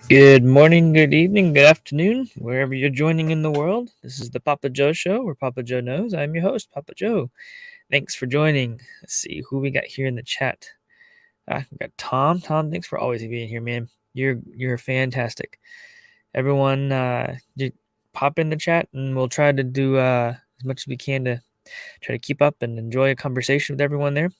Good morning, good evening, good afternoon, wherever you're joining in the world. This is the Papa Joe Show, where Papa Joe knows. I'm your host, Papa Joe. Thanks for joining. Let's see who we got here in the chat. We got Tom. Tom, thanks for always being here, man. You're fantastic. Everyone, just pop in the chat, and we'll try to do as much as we can to try to keep up and enjoy a conversation with everyone there.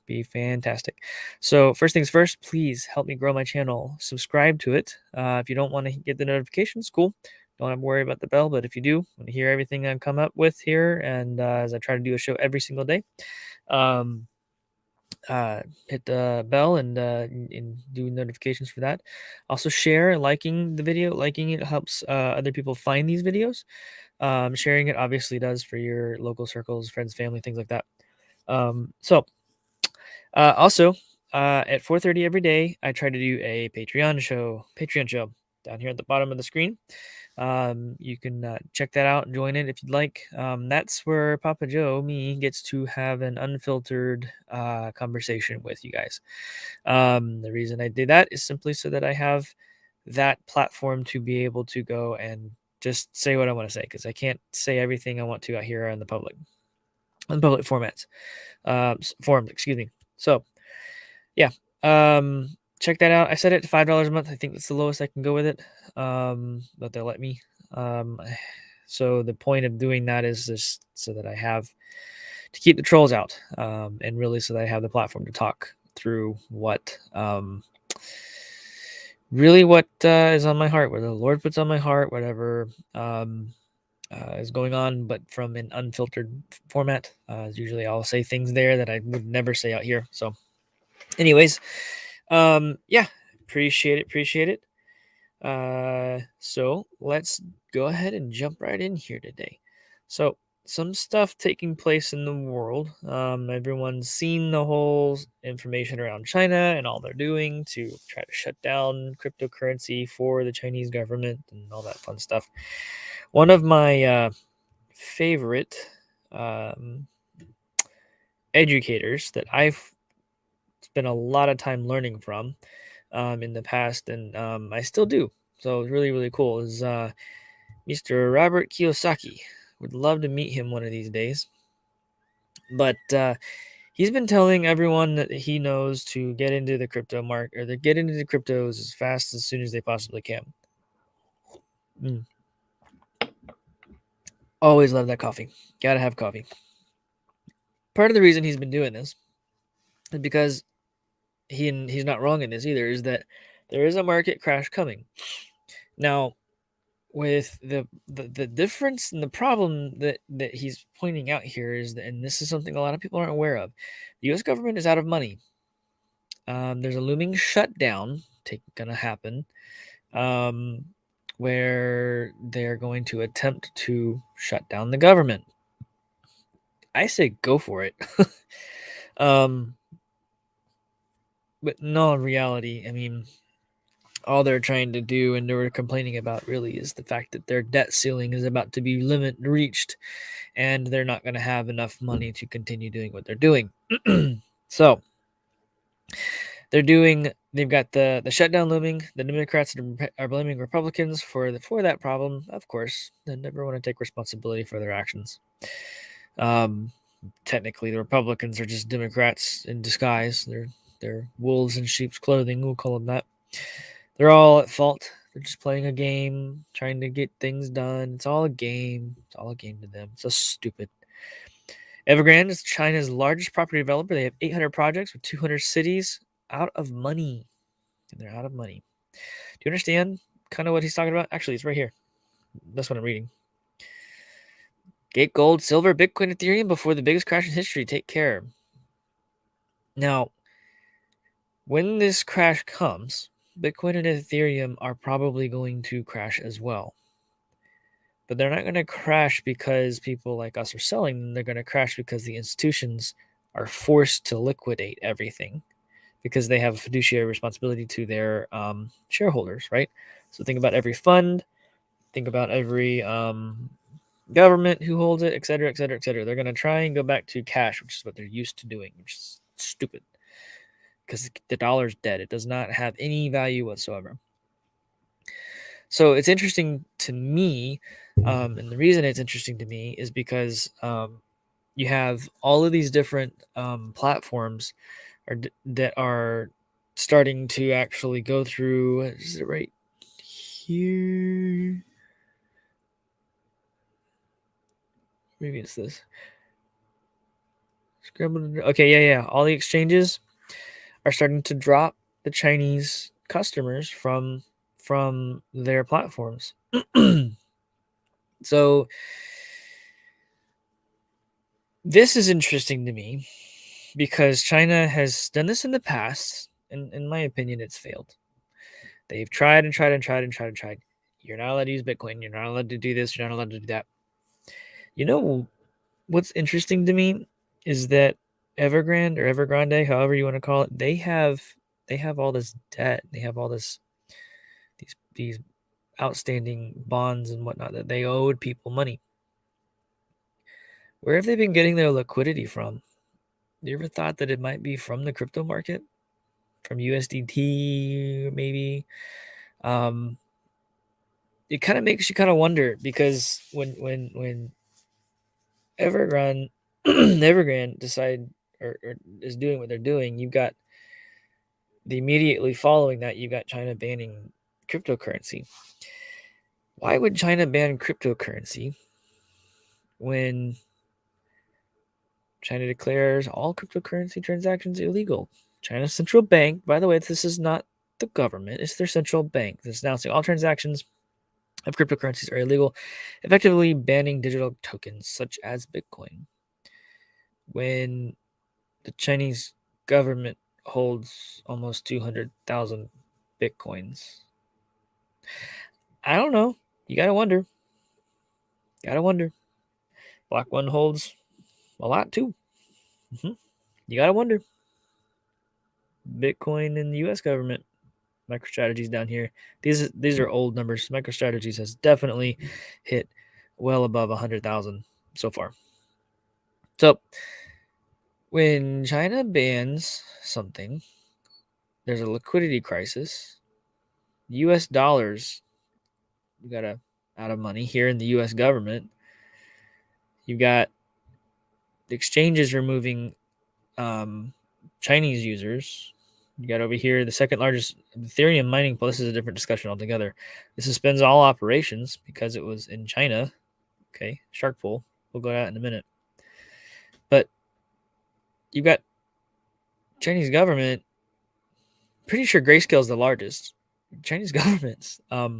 Be fantastic. So first things first, please help me grow my channel. Subscribe to it. If you don't want to get the notifications, cool. Don't have to worry about the bell, but if you do want to hear everything I come up with here, and as I try to do a show every single day, um, hit the bell and do notifications for that. Also share, liking the video. Liking it helps other people find these videos. Sharing it obviously does for your local circles, friends, family, things like that. Also, at 4:30 every day, I try to do a Patreon show down here at the bottom of the screen. You can check that out and join it if you'd like. That's where Papa Joe, me, gets to have an unfiltered conversation with you guys. The reason I did that is simply so that I have that platform to be able to go and just say what I want to say, because I can't say everything I want to out here on the public formats, forums, excuse me. So yeah, check that out. I set it to $5 a month. I think that's the lowest I can go with it, but they'll let me. So the point of doing that is just so that I have to keep the trolls out, and really so that I have the platform to talk through what really what is on my heart, what the Lord puts on my heart, whatever is going on, but from an unfiltered format. Usually I'll say things there that I would never say out here. So anyways, yeah, appreciate it. So let's go ahead and jump right in here today. So some stuff taking place in the world. Everyone's seen the whole information around China and all they're doing to try to shut down cryptocurrency for the Chinese government and all that fun stuff. One of my favorite educators that I've spent a lot of time learning from in the past, and I still do. So it's really, really cool. Is Mr. Robert Kiyosaki. Would love to meet him one of these days. But he's been telling everyone that he knows to get into the crypto market, or to get into the cryptos as fast as soon as they possibly can. Always love that coffee. Gotta have coffee. Part of the reason he's been doing this is because he's not wrong in this either, is that there is a market crash coming. Now, with the difference and the problem that he's pointing out here is that, and this is something a lot of people aren't aware of, the U.S. government is out of money. There's a looming shutdown going to happen, where they're going to attempt to shut down the government. I say go for it. But no, in reality, I mean, all they're trying to do and they're complaining about really is the fact that their debt ceiling is about to be reached, and they're not going to have enough money to continue doing what they're doing. So they've got the shutdown looming. The Democrats are blaming Republicans for that problem. Of course, they never want to take responsibility for their actions. Technically, the Republicans are just Democrats in disguise. They're wolves in sheep's clothing. We'll call them that. They're all at fault. They're just playing a game, trying to get things done. It's all a game. It's all a game to them. It's so stupid. Evergrande is China's largest property developer. They have 800 projects with 200 cities, out of money. And they're out of money. Do you understand kind of what he's talking about? Actually, it's right here. That's what I'm reading. Get gold, silver, Bitcoin, Ethereum before the biggest crash in history. Take care. Now, when this crash comes, Bitcoin and Ethereum are probably going to crash as well. But they're not going to crash because people like us are selling them. They're going to crash because the institutions are forced to liquidate everything because they have a fiduciary responsibility to their shareholders, right? So think about every fund, think about every government who holds it, et cetera, et cetera, et cetera. They're going to try and go back to cash, which is what they're used to doing, which is stupid because the dollar's dead. It does not have any value whatsoever. So it's interesting to me, and the reason it's interesting to me is because you have all of these different platforms that are starting to actually go through. Is it right here? Maybe it's this. Okay, yeah. All the exchanges are starting to drop the Chinese customers from their platforms. So this is interesting to me because China has done this in the past, and in my opinion, it's failed. They've tried and tried and tried and tried and tried. You're not allowed to use Bitcoin. You're not allowed to do this. You're not allowed to do that. You know what's interesting to me is that Evergrande or Evergrande, however you want to call it, they have all this debt. They have all these outstanding bonds and whatnot that they owed people money. Where have they been getting their liquidity from? You ever thought that it might be from the crypto market, from USDT maybe? It kind of makes you kind of wonder because when Evergrande Evergrande decide or is doing what they're doing, you've got the immediately following that you've got China banning cryptocurrency. Why would China ban cryptocurrency when China declares all cryptocurrency transactions illegal? China's central bank, by the way, this is not the government, it's their central bank that's announcing all transactions of cryptocurrencies are illegal, effectively banning digital tokens such as Bitcoin. When the Chinese government holds almost 200,000 Bitcoins. I don't know. You gotta wonder. Gotta wonder. Black One holds a lot too. You gotta wonder. Bitcoin and the U.S. government. MicroStrategy's down here. These are old numbers. MicroStrategies has definitely hit well above 100,000 so far. So when China bans something, there's a liquidity crisis. U.S. dollars, we got out of money here in the U.S. government. You've got exchanges removing Chinese users. You got over here the second largest Ethereum mining pool. This is a different discussion altogether. It suspends all operations because it was in China. Okay, shark pool. We'll go to that in a minute. But you've got Chinese government. Pretty sure Grayscale is the largest. Chinese government's got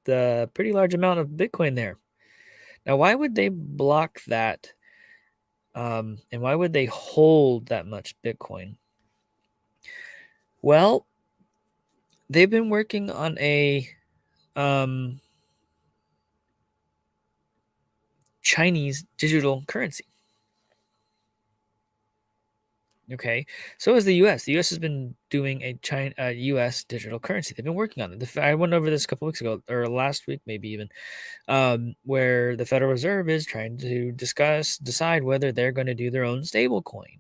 the pretty large amount of Bitcoin there. Now, why would they block that? And why would they hold that much Bitcoin? Well, they've been working on a Chinese digital currency. Okay, so is the U.S. The U.S. has been doing a U.S. digital currency. They've been working on it. I went over this a couple weeks ago, or last week maybe even, where the Federal Reserve is trying to decide whether they're going to do their own stable coin.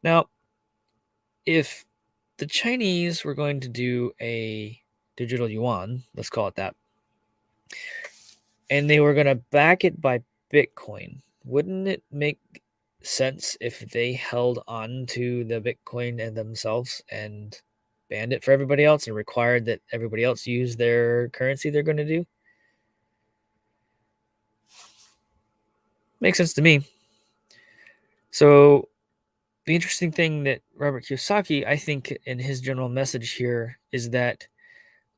Now, if the Chinese were going to do a digital yuan, let's call it that, and they were going to back it by Bitcoin, wouldn't it make sense if they held on to the Bitcoin and themselves and banned it for everybody else and required that everybody else use their currency they're going to do? Makes sense to me. So the interesting thing that Robert Kiyosaki, I think, in his general message here is that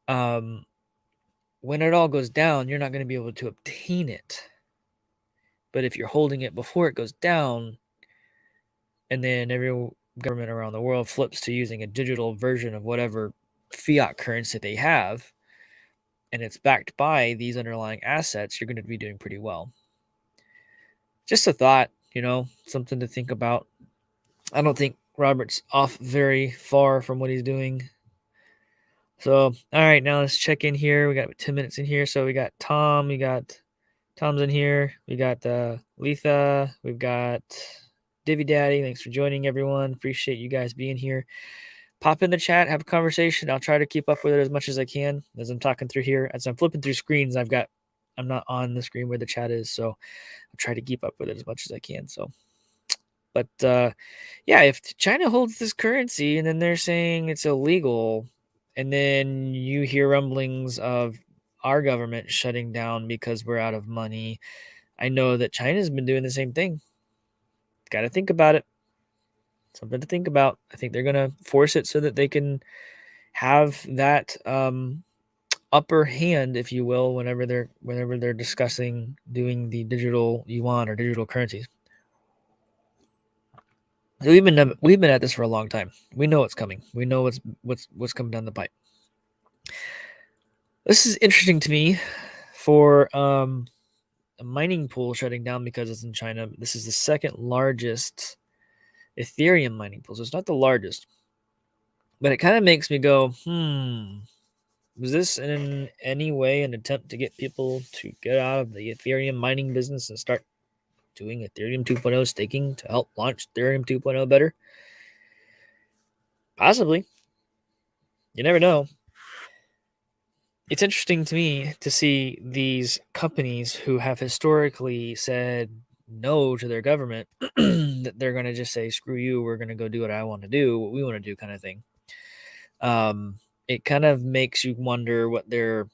when it all goes down, you're not going to be able to obtain it. But if you're holding it before it goes down, and then every government around the world flips to using a digital version of whatever fiat currency they have, and it's backed by these underlying assets, you're going to be doing pretty well. Just a thought, something to think about. I don't think Robert's off very far from what he's doing. So, all right, now let's check in here. We got 10 minutes in here. So we got Tom, Tom's in here. We got Letha. We've got Divvy Daddy. Thanks for joining, everyone. Appreciate you guys being here. pop in the chat, have a conversation. I'll try to keep up with it as much as I can as I'm talking through here. As I'm flipping through screens, I'm not on the screen where the chat is, so I'll try to keep up with it as much as I can. So, but yeah, if China holds this currency and then they're saying it's illegal, and then you hear rumblings of our government shutting down because we're out of money, I know that China's been doing the same thing. Got to think about it. Something to think about. I think they're going to force it so that they can have that upper hand, if you will, whenever they're discussing doing the digital yuan or digital currencies. So we've been at this for a long time. We know what's coming. We know what's coming down the pipe. This is interesting to me for a mining pool shutting down because it's in China. This is the second largest Ethereum mining pool. So it's not the largest. But it kind of makes me go, was this in any way an attempt to get people to get out of the Ethereum mining business and start doing Ethereum 2.0 staking to help launch Ethereum 2.0 better? Possibly. You never know. It's interesting to me to see these companies who have historically said no to their government that they're going to just say, screw you, we're going to go do what I want to do, what we want to do kind of thing. It kind of makes you wonder what they're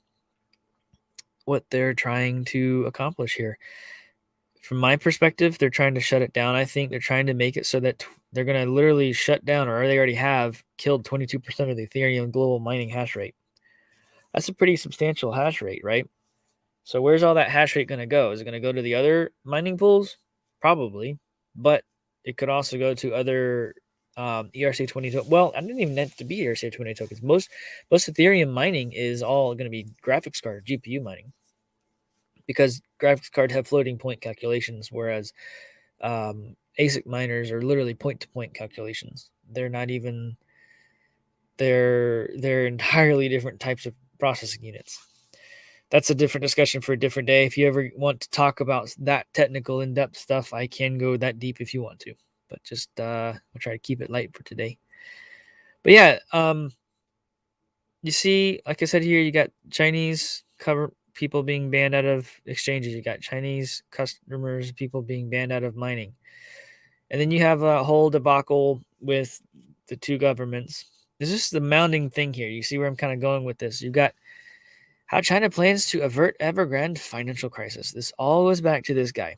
trying to accomplish here. From my perspective, they're trying to shut it down. I think they're trying to make it so that they're going to literally shut down, or they already have killed 22% of the Ethereum global mining hash rate. That's a pretty substantial hash rate, right? So where's all that hash rate going to go? Is it going to go to the other mining pools? Probably, but it could also go to other ERC20 tokens. Well, I didn't even have to be ERC20 tokens. Most Ethereum mining is all going to be graphics card GPU mining, because graphics card have floating point calculations, whereas ASIC miners are literally point-to-point calculations. They're not even they're entirely different types of processing units. That's a different discussion for a different day. If you ever want to talk about that technical, in-depth stuff, I can go that deep if you want to. But just I'll try to keep it light for today. But yeah, you see, like I said here, you got Chinese people being banned out of exchanges. You got Chinese customers, people being banned out of mining. And then you have a whole debacle with the two governments. This is the mounting thing here. You see where I'm kind of going with this. You've got how China plans to avert Evergrande financial crisis. This all goes back to this guy.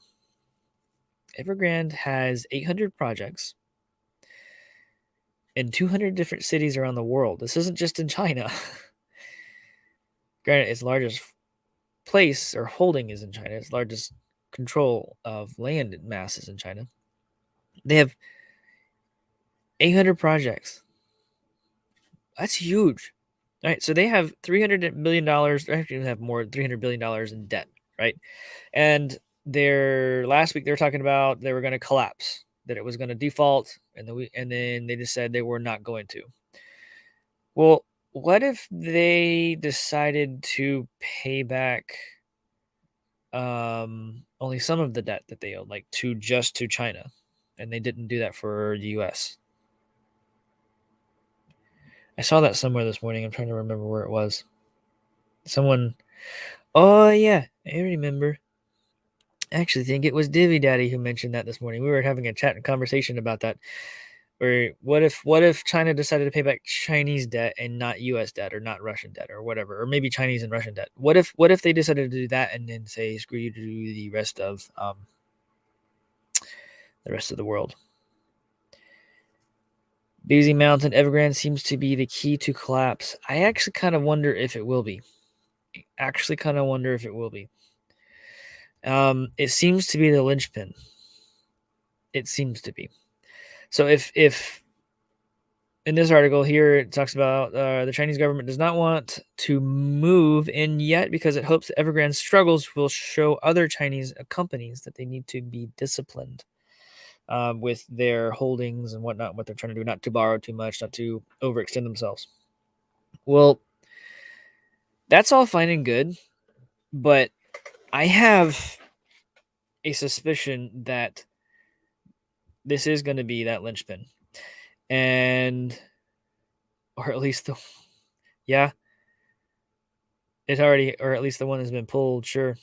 Evergrande has 800 projects in 200 different cities around the world. This isn't just in China. Granted, its largest place or holding is in China. Its largest control of land mass is in China. They have 800 projects. That's huge. All right, so they have $300 million. They actually have more than $300 billion in debt, right? And last week they were talking about they were going to collapse, that it was going to default, and then they just said they were not going to. Well, what if they decided to pay back only some of the debt that they owed, like to China, and they didn't do that for the U.S.? I saw that somewhere this morning. I'm trying to remember where it was. Someone, oh yeah, I remember. I actually think it was Divvy Daddy who mentioned that this morning. We were having a chat and conversation about that. Where what if China decided to pay back Chinese debt and not U.S. debt, or not Russian debt, or whatever, or maybe Chinese and Russian debt? What if they decided to do that and then say screw you to the rest of the world? Busy Mountain Evergrande seems to be the key to collapse. I actually kind of wonder if it will be. It seems to be the linchpin. It seems to be. So if in this article here, it talks about the Chinese government does not want to move in yet because it hopes that Evergrande's struggles will show other Chinese companies that they need to be disciplined with their holdings and whatnot, what they're trying to do, not to borrow too much, not to overextend themselves. Well, that's all fine and good, but I have a suspicion that this is going to be that linchpin. And or at least yeah, it's already, or at least the one that's been pulled. Sure.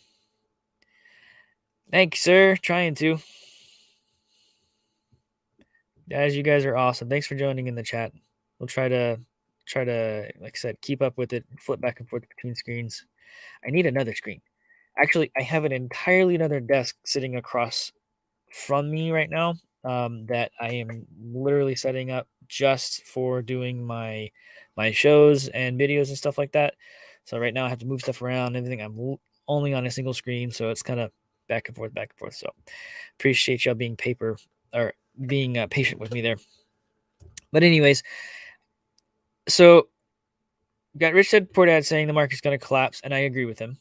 Thank you, sir. Trying to. Guys, you guys are awesome. Thanks for joining in the chat. We'll try to, like I said, keep up with it, flip back and forth between screens. I need another screen. Actually, I have an entirely another desk sitting across from me right now, that I am literally setting up just for doing my shows and videos and stuff like that. So right now I have to move stuff around, everything. I'm only on a single screen, so it's kind of back and forth, back and forth. So appreciate y'all being patient with me there. But anyways, so got Rich Dad Poor Dad saying the market's going to collapse, and I agree with him.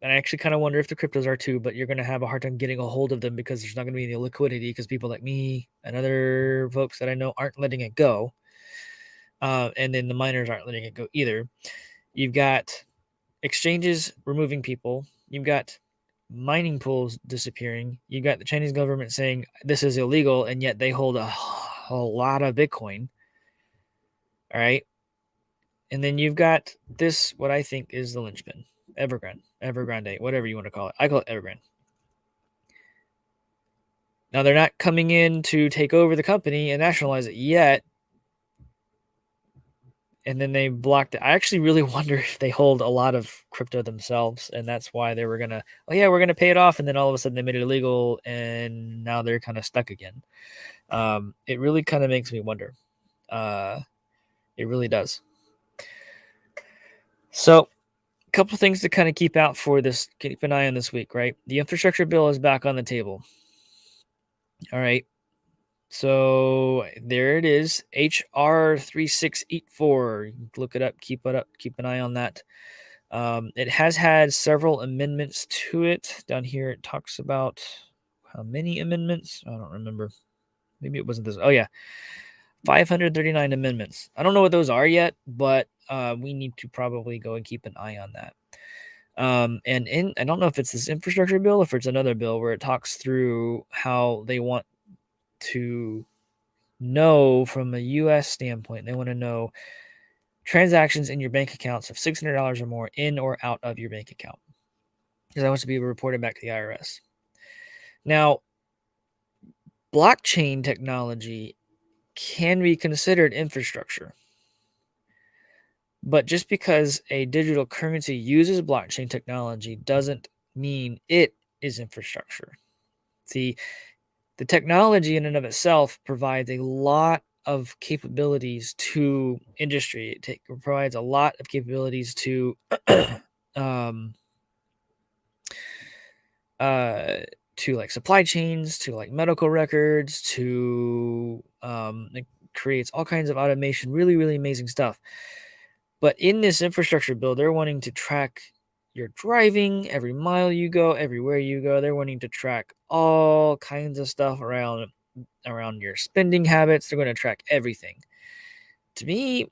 And I actually kind of wonder if the cryptos are too, but you're going to have a hard time getting a hold of them because there's not going to be any liquidity because people like me and other folks that I know aren't letting it go. And then the miners aren't letting it go either. You've got exchanges removing people. You've got mining pools disappearing. You've got the Chinese government saying this is illegal, and yet they hold a lot of Bitcoin. All right. And then you've got this, what I think is the linchpin. Evergrande, whatever you want to call it. I call it Evergrande. Now, they're not coming in to take over the company and nationalize it yet. And then they blocked it. I actually really wonder if they hold a lot of crypto themselves, and that's why they were going to, oh, yeah, we're going to pay it off. And then all of a sudden they made it illegal, and now they're kind of stuck again. It really kind of makes me wonder. It really does. So, couple things to kind of keep out for this, keep an eye on this week, right? The infrastructure bill is back on the table. All right. So there it is, HR 3684. Look it up, keep it up, keep an eye on that. It has had several amendments to it. Down here it talks about how many amendments? I don't remember. Maybe it wasn't this. Oh yeah, 539 amendments. I don't know what those are yet, but we need to probably go and keep an eye on that. And I don't know if it's this infrastructure bill, if it's another bill where it talks through how they want to know from a U.S. standpoint. They want to know transactions in your bank accounts of $600 or more in or out of your bank account, because that wants to be reported back to the IRS. Now, blockchain technology can be considered infrastructure. But just because a digital currency uses blockchain technology doesn't mean it is infrastructure. See, the technology in and of itself provides a lot of capabilities to industry. It provides a lot of capabilities to to like supply chains, to like medical records, to it creates all kinds of automation, really, really amazing stuff. But in this infrastructure bill, they're wanting to track your driving, every mile you go, everywhere you go. They're wanting to track all kinds of stuff around your spending habits. They're going to track everything. To me,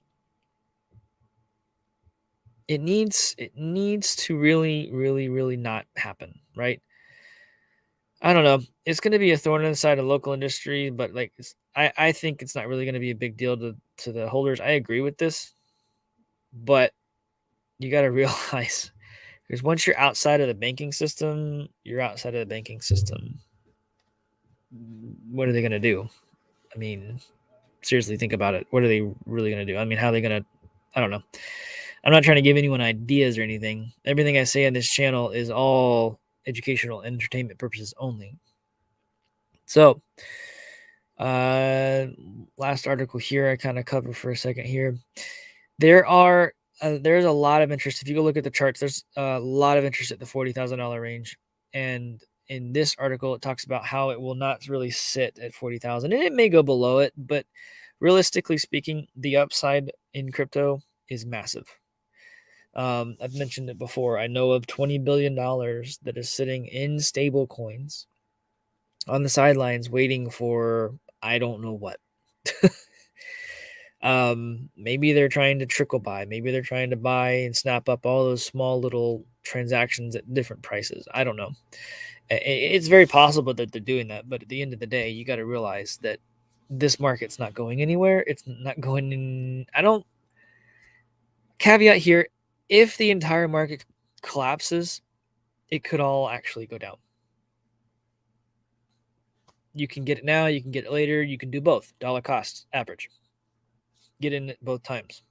it needs to really, really, really not happen, right? I don't know. It's going to be a thorn in the side of local industry, but like I think it's not really going to be a big deal to the holders. I agree with this, but you got to realize, because once you're outside of the banking system, you're outside of the banking system. What are they going to do? I mean, seriously, think about it. What are they really going to do? I mean, how are they going to? I don't know. I'm not trying to give anyone ideas or anything. Everything I say on this channel is all educational, entertainment purposes only. So, last article here, I kind of cover for a second here. There's a lot of interest. If you go look at the charts, there's a lot of interest at the $40,000 range. And in this article, it talks about how it will not really sit at 40,000, and it may go below it, but realistically speaking, the upside in crypto is massive. I've mentioned it before. I know of $20 billion that is sitting in stable coins on the sidelines waiting for I don't know what. Maybe they're trying to trickle buy. Maybe they're trying to buy and snap up all those small little transactions at different prices. I don't know. It's very possible that they're doing that, but at the end of the day, you got to realize that this market's not going anywhere. It's not going in. I don't caveat here, if the entire market collapses, it could all actually go down. You can get it now, you can get it later, you can do both. Dollar cost average. Get in it both times.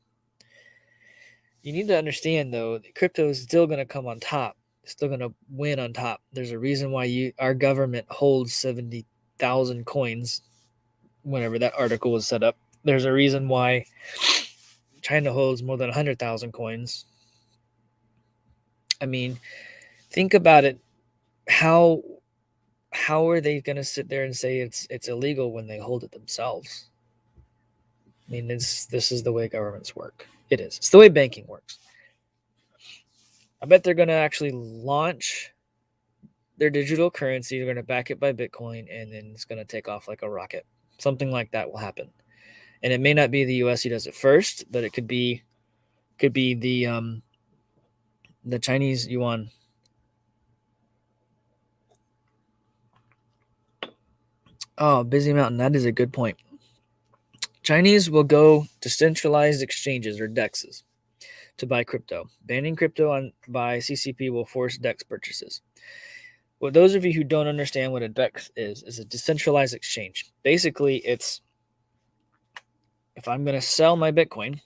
You need to understand, though, that crypto is still going to come on top. It's still going to win on top. There's a reason why our government holds 70,000 coins whenever that article was set up. There's a reason why China holds more than 100,000 coins. I mean, think about it. How are they going to sit there and say it's illegal when they hold it themselves? I mean, this is the way governments work. It is. It's the way banking works. I bet they're going to actually launch their digital currency. They're going to back it by Bitcoin, and then it's going to take off like a rocket. Something like that will happen. And it may not be the U.S. who does it first, but it could be the Chinese yuan. Oh, Busy Mountain, that is a good point. Chinese will go to centralized exchanges or DEXs to buy crypto. Banning crypto by CCP will force DEX purchases. Well, those of you who don't understand what a DEX is a decentralized exchange. Basically, it's if I'm going to sell my Bitcoin,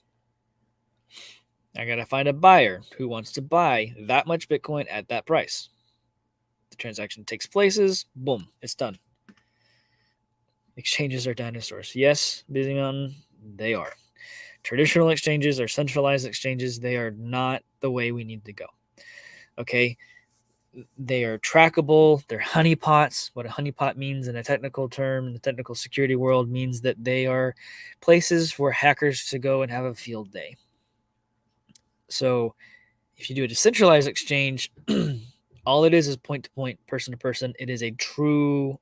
I got to find a buyer who wants to buy that much Bitcoin at that price. The transaction takes places, boom, it's done. Exchanges are dinosaurs. Yes, Busy Mountain, they are. Traditional exchanges are centralized exchanges. They are not the way we need to go. Okay? They are trackable. They're honeypots. What a honeypot means in a technical term, in the technical security world, means that they are places for hackers to go and have a field day. So if you do a decentralized exchange, all it is point-to-point, person-to-person. It is a true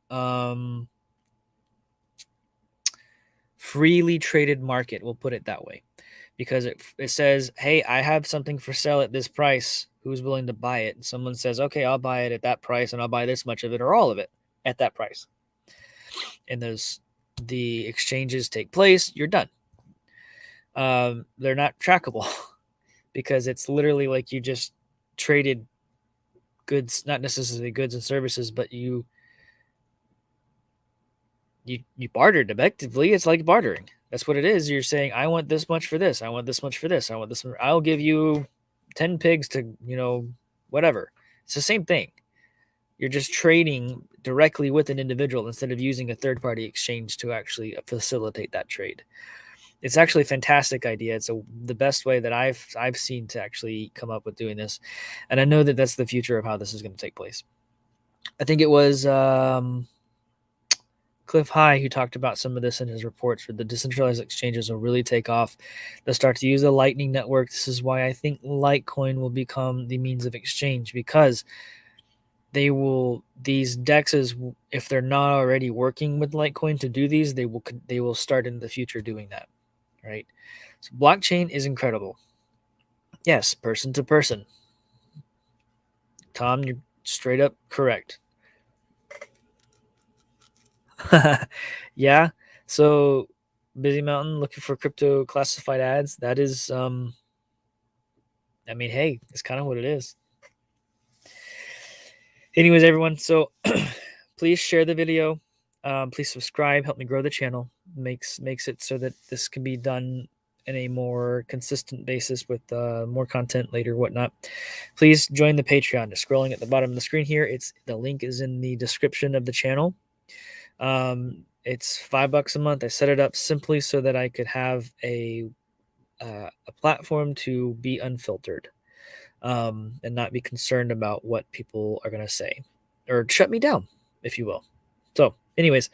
freely traded market, we'll put it that way, because it says, hey, I have something for sale at this price. Who's willing to buy it? And someone says, okay, I'll buy it at that price, and I'll buy this much of it or all of it at that price. And the exchanges take place. You're done. They're not trackable because it's literally like you just traded goods, not necessarily goods and services, but you bartered effectively. It's like bartering. That's what it is. You're saying, I want this much for this. I want this much for this. I want this. I'll give you 10 pigs to, whatever. It's the same thing. You're just trading directly with an individual instead of using a third-party exchange to actually facilitate that trade. It's actually a fantastic idea. It's the best way that I've seen to actually come up with doing this. And I know that that's the future of how this is going to take place. I think it was Cliff High who talked about some of this in his reports, where the decentralized exchanges will really take off. They'll start to use the Lightning Network. This is why I think Litecoin will become the means of exchange, because these DEXs, if they're not already working with Litecoin to do these, they will start in the future doing that, right? So blockchain is incredible. Yes, person to person. Tom, you're straight up correct. Yeah. So Busy Mountain looking for crypto classified ads. That is, hey, it's kind of what it is. Anyways, everyone, so please share the video. Please subscribe. Help me grow the channel. Makes it so that this can be done in a more consistent basis with more content later, whatnot. Please join the Patreon. Just scrolling at the bottom of the screen here. The link is in the description of the channel. It's $5 a month. I set it up simply so that I could have a platform to be unfiltered, and not be concerned about what people are going to say or shut me down, if you will. So anyways,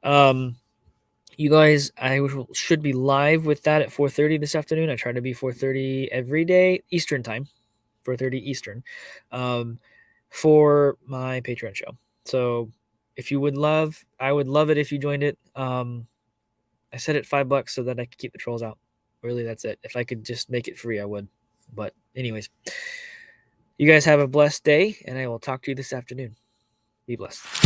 you guys, I should be live with that at 4:30 this afternoon. I try to be 4:30 every day, Eastern time, 4:30 Eastern, for my Patreon show. So if you I would love it if you joined it. I set it $5 so that I could keep the trolls out. Really, that's it. If I could just make it free, I would. But anyways, you guys have a blessed day, and I will talk to you this afternoon. Be blessed.